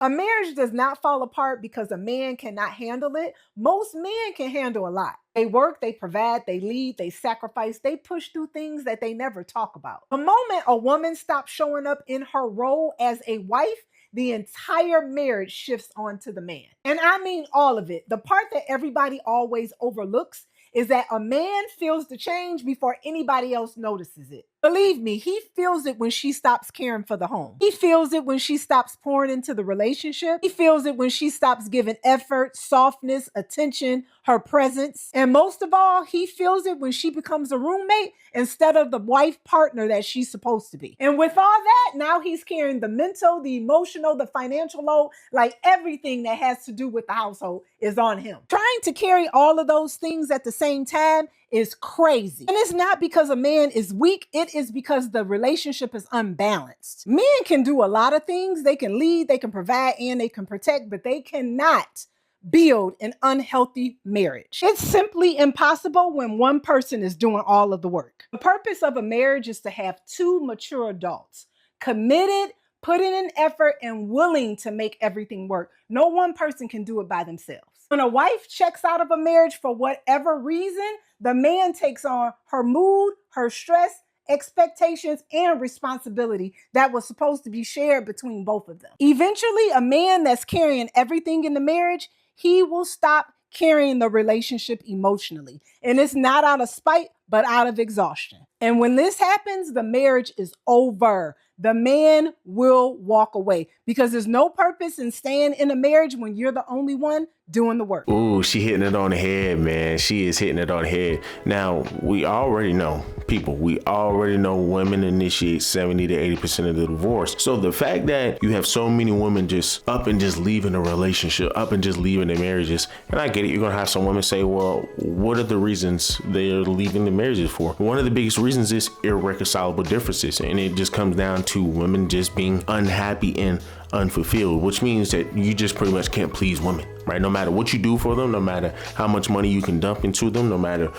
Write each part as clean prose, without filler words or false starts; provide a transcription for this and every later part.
A marriage does not fall apart because a man cannot handle it. Most men can handle a lot. They work, they provide, they lead, they sacrifice, they push through things that they never talk about. The moment a woman stops showing up in her role as a wife, the entire marriage shifts onto the man. And I mean all of it. The part that everybody always overlooks is that a man feels the change before anybody else notices it. Believe me, he feels it when she stops caring for the home. He feels it when she stops pouring into the relationship. He feels it when she stops giving effort, softness, attention, her presence. And most of all, he feels it when she becomes a roommate instead of the wife partner that she's supposed to be. And with all that, now he's carrying the mental, the emotional, the financial load, like everything that has to do with the household is on him. Trying to carry all of those things at the same time is crazy. And it's not because a man is weak, it is because the relationship is unbalanced. Men can do a lot of things. They can lead, they can provide, and they can protect, but they cannot build an unhealthy marriage. It's simply impossible when one person is doing all of the work. The purpose of a marriage is to have two mature adults, committed, putting in effort, and willing to make everything work. No one person can do it by themselves. When a wife checks out of a marriage for whatever reason, the man takes on her mood, her stress, expectations, and responsibility that was supposed to be shared between both of them. Eventually, a man that's carrying everything in the marriage, he will stop carrying the relationship emotionally. And it's not out of spite, but out of exhaustion. And when this happens, the marriage is over. The man will walk away because there's no purpose in staying in a marriage when you're the only one doing the work. Ooh, she hitting it on the head, man. She is hitting it on the head. Now, we already know women initiate 70 to 80% of the divorce. So the fact that you have so many women just up and just leaving a relationship, up and just leaving their marriages, and I get it, you're gonna have some women say, well, what are the reasons they're leaving the marriages for? One of the biggest reasons is irreconcilable differences, and it just comes down to women just being unhappy and unfulfilled, which means that you just pretty much can't please women, right? No matter what you do for them, no matter how much money you can dump into them, no matter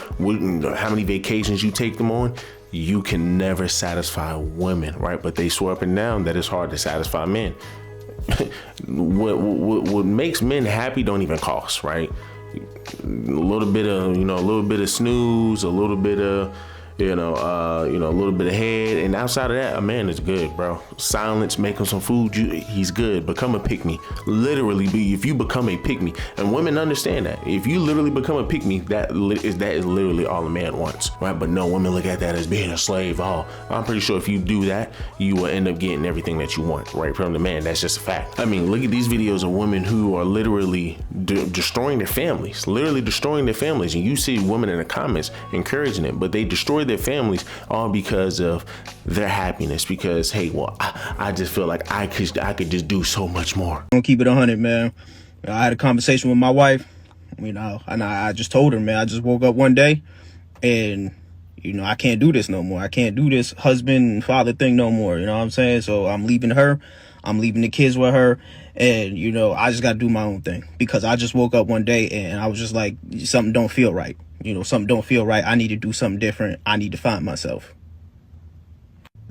how many vacations you take them on, you can never satisfy women, right? But they swear up and down that it's hard to satisfy men. What makes men happy don't even cost, right? A little bit of snooze, a little bit of a little bit of head, and outside of that, a man is good, bro. Silence, make him some food, he's good. Become a pick-me. Literally, if you become a pick-me, and women understand that. If you literally become a pick-me, that is literally all a man wants, right? But no, women look at that as being a slave. Oh, I'm pretty sure if you do that, you will end up getting everything that you want, right, from the man. That's just a fact. I mean, look at these videos of women who are literally destroying their families, and you see women in the comments encouraging it, but they destroy their families all because of their happiness, because hey, well, I just feel like I could just do so much more. I'm gonna keep it 100, man. I had a conversation with my wife, and I just told her, man, I just woke up one day and I can't do this no more. I can't do this husband and father thing no more. You know what I'm saying? So I'm leaving her. I'm leaving the kids with her. And, I just got to do my own thing because I just woke up one day and I was just like, something don't feel right. Something don't feel right. I need to do something different. I need to find myself.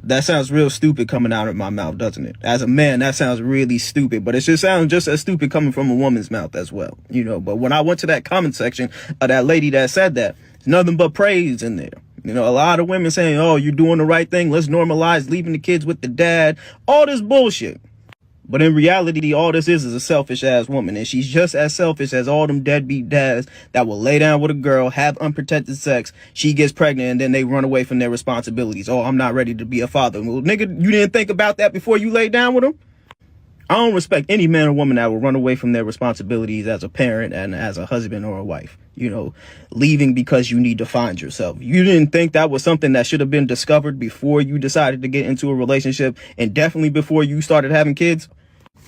That sounds real stupid coming out of my mouth, doesn't it? As a man, that sounds really stupid, but it just sounds just as stupid coming from a woman's mouth as well. But when I went to that comment section of that lady that said that, there's nothing but praise in there. A lot of women saying, oh, you're doing the right thing. Let's normalize leaving the kids with the dad. All this bullshit. But in reality, all this is a selfish ass woman. And she's just as selfish as all them deadbeat dads that will lay down with a girl, have unprotected sex. She gets pregnant and then they run away from their responsibilities. Oh, I'm not ready to be a father. Well, nigga, you didn't think about that before you laid down with him? I don't respect any man or woman that will run away from their responsibilities as a parent and as a husband or a wife. Leaving because you need to find yourself. You didn't think that was something that should have been discovered before you decided to get into a relationship, and definitely before you started having kids?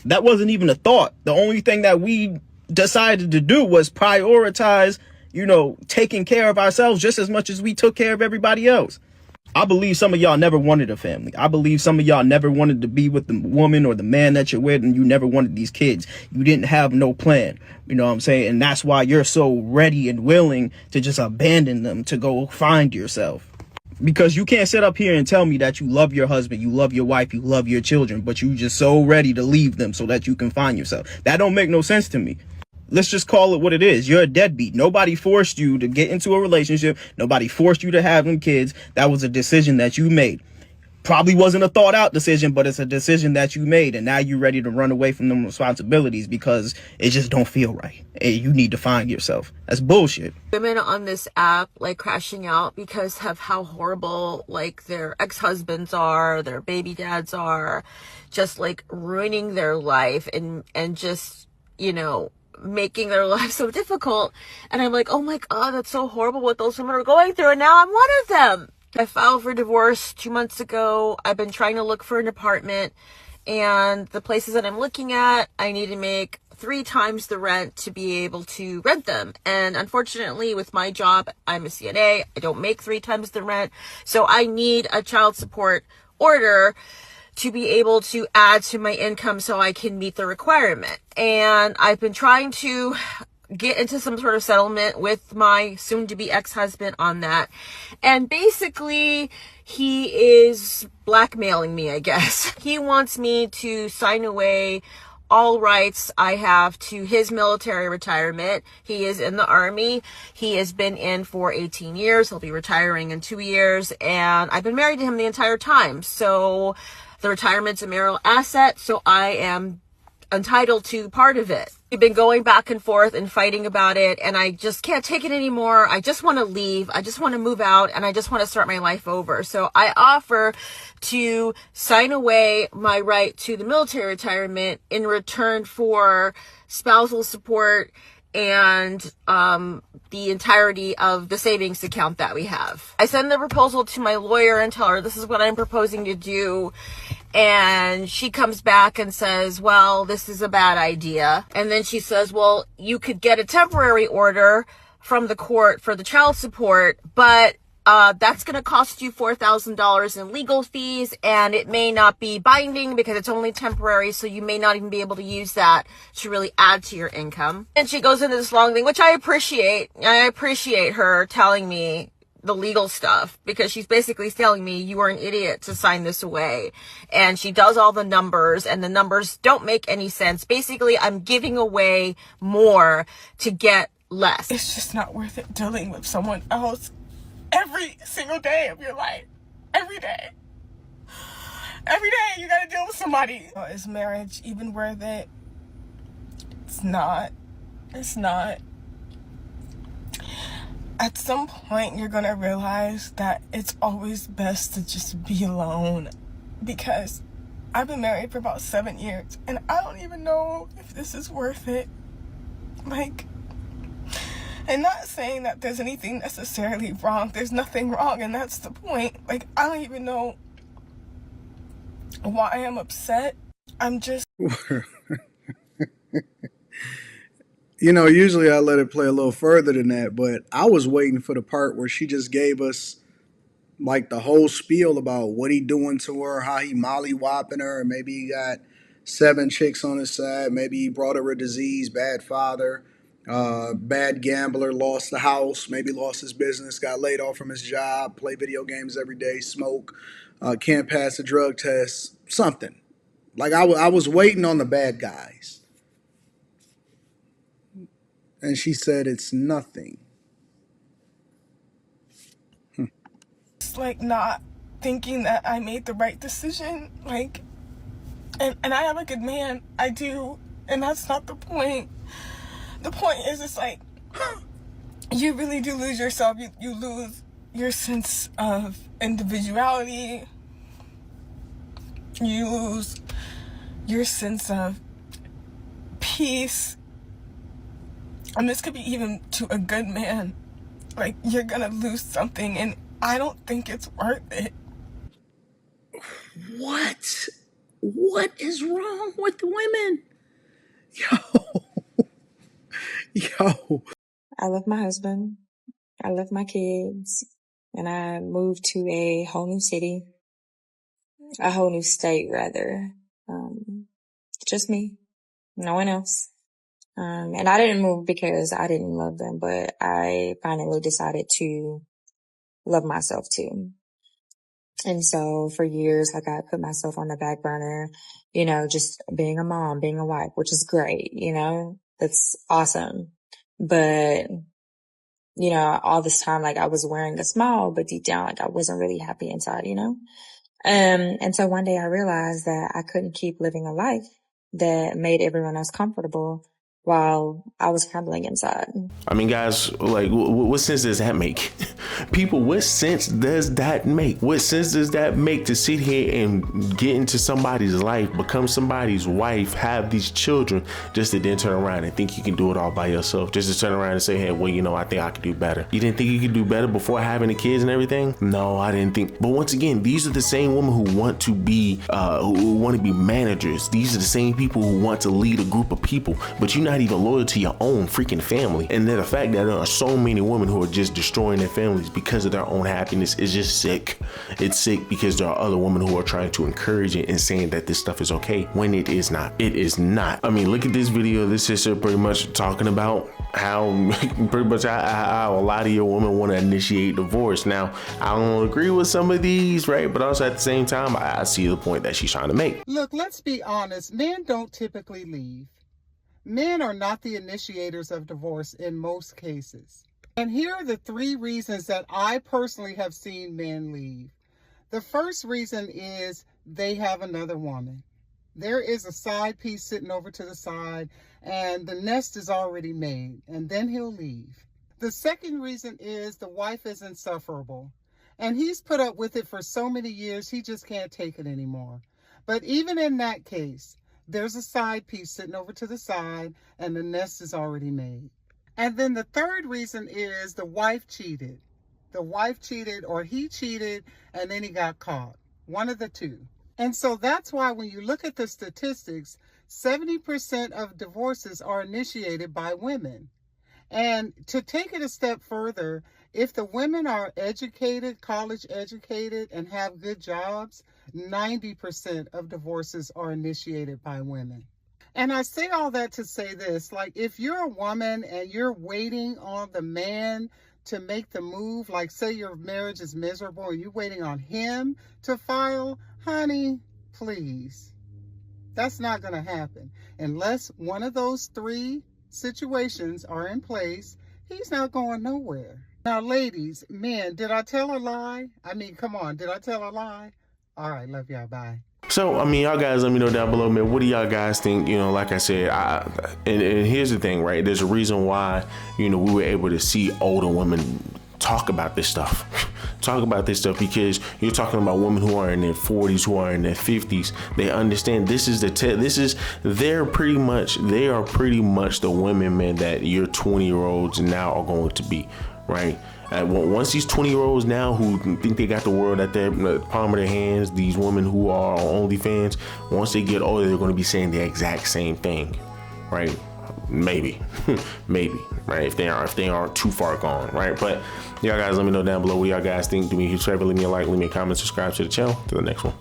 That wasn't even a thought. The only thing that we decided to do was prioritize, taking care of ourselves just as much as we took care of everybody else. I believe some of y'all never wanted a family. I believe some of y'all never wanted to be with the woman or the man that you're with, and you never wanted these kids. You didn't have no plan. You know what I'm saying? And that's why you're so ready and willing to just abandon them to go find yourself. Because you can't sit up here and tell me that you love your husband, you love your wife, you love your children, but you just so ready to leave them so that you can find yourself. That don't make no sense to me. Let's just call it what it is. You're a deadbeat. Nobody forced you to get into a relationship. Nobody forced you to have them kids. That was a decision that you made. Probably wasn't a thought out decision, but it's a decision that you made, and now you're ready to run away from them responsibilities because it just don't feel right. And you need to find yourself. That's bullshit. Women on this app like crashing out because of how horrible like their ex-husbands are, their baby dads are, just like ruining their life and just, you know, making their life so difficult. And I'm like, oh my God, that's so horrible what those women are going through. And now I'm one of them. I filed for divorce 2 months ago. I've been trying to look for an apartment, and the places that I'm looking at, I need to make 3 times the rent to be able to rent them. And unfortunately, with my job, I'm a CNA. I don't make 3 times the rent. So I need a child support order to be able to add to my income so I can meet the requirement. And I've been trying to get into some sort of settlement with my soon-to-be ex-husband on that. And basically, he is blackmailing me, I guess. He wants me to sign away all rights I have to his military retirement. He is in the Army. He has been in for 18 years. He'll be retiring in 2 years. And I've been married to him the entire time. So the retirement's a marital asset. So I am entitled to part of it. We've been going back and forth and fighting about it, and I just can't take it anymore. I just want to leave. I just want to move out, and I just want to start my life over. So I offer to sign away my right to the military retirement in return for spousal support and the entirety of the savings account that we have. I send the proposal to my lawyer and tell her this is what I'm proposing to do. And she comes back and says, well, this is a bad idea. And then she says, well, you could get a temporary order from the court for the child support, but that's going to cost you $4,000 in legal fees, and it may not be binding because it's only temporary, so you may not even be able to use that to really add to your income. And she goes into this long thing, which I appreciate. I appreciate her telling me the legal stuff, because she's basically telling me you are an idiot to sign this away. And she does all the numbers, and the numbers don't make any sense. Basically, I'm giving away more to get less. It's just not worth it dealing with someone else every single day of your life. Every day. Every day you gotta deal with somebody. Is marriage even worth it? It's not. It's not. At some point, you're gonna realize that it's always best to just be alone. Because I've been married for about 7 years, and I don't even know if this is worth it. Like, and not saying that there's anything necessarily wrong. There's nothing wrong, and that's the point. Like, I don't even know why I'm upset. I'm just... You know, usually I let it play a little further than that, but I was waiting for the part where she just gave us like the whole spiel about what he doing to her, how he molly-whopping her, and maybe he got 7 chicks on his side, maybe he brought her a disease, bad father, bad gambler, lost the house, maybe lost his business, got laid off from his job, play video games every day, smoke, can't pass a drug test, something. Like I was waiting on the bad guys. And she said it's nothing. It's like not thinking that I made the right decision. Like, and I have a good man. I do. And that's not the point. The point is, it's like, you really do lose yourself. You lose your sense of individuality. You lose your sense of peace. And this could be even to a good man. Like, you're gonna lose something, and I don't think it's worth it. What? What is wrong with the women? Yo. I love my husband. I love my kids. And I moved to a whole new city. A whole new state, rather. Just me. No one else. And I didn't move because I didn't love them, but I finally decided to love myself too. And so for years, like I put myself on the back burner, just being a mom, being a wife, which is great, that's awesome. But, all this time, like I was wearing a smile, but deep down, like I wasn't really happy inside, And so one day I realized that I couldn't keep living a life that made everyone else comfortable while I was crumbling inside. I mean, guys, like, what sense does that make? People, what sense does that make? What sense does that make to sit here and get into somebody's life, become somebody's wife, have these children, just to then turn around and think you can do it all by yourself? Just to turn around and say, hey, well, I think I could do better. You didn't think you could do better before having the kids and everything? No, I didn't think. But once again, these are the same women who want to be managers. These are the same people who want to lead a group of people, but you're not even loyal to your own freaking family. And then the fact that there are so many women who are just destroying their families because of their own happiness is just sick. It's sick because there are other women who are trying to encourage it and saying that this stuff is okay when it is not. It is not. I mean, look at this video. This sister pretty much talking about how a lot of your women want to initiate divorce. Now, I don't agree with some of these, right? But also at the same time, I see the point that she's trying to make. Look, let's be honest. Men don't typically leave. Men are not the initiators of divorce in most cases. And here are the 3 reasons that I personally have seen men leave. The first reason is they have another woman. There is a side piece sitting over to the side and the nest is already made, and then he'll leave. The second reason is the wife is insufferable and he's put up with it for so many years he just can't take it anymore. But even in that case, there's a side piece sitting over to the side and the nest is already made. And then the third reason is the wife cheated. The wife cheated or he cheated and then he got caught. One of the two. And so that's why when you look at the statistics, 70% of divorces are initiated by women. And to take it a step further, if the women are educated, college educated, and have good jobs, 90% of divorces are initiated by women. And I say all that to say this, like if you're a woman and you're waiting on the man to make the move, like say your marriage is miserable and you're waiting on him to file, honey, please. That's not going to happen. Unless one of those 3 situations are in place, he's not going nowhere. Now, ladies, men, did I tell a lie? I mean, come on, did I tell a lie? All right, love y'all, bye. So, I mean, y'all guys, let me know down below, man, what do y'all guys think? Like I said, and here's the thing, right? There's a reason why, we were able to see older women talk about this stuff. Talk about this stuff because you're talking about women who are in their 40s, who are in their 50s. They understand this is they are pretty much the women, man, that your 20-year-olds now are going to be, right? Once these 20-year-olds now who think they got the world at their palm of their hands, these women who are on OnlyFans, once they get older, they're going to be saying the exact same thing, right? Maybe, right? If they aren't too far gone, right? But y'all guys, let me know down below what y'all guys think. Do me a huge favor, leave me a like, leave me a comment, subscribe to the channel. To the next one.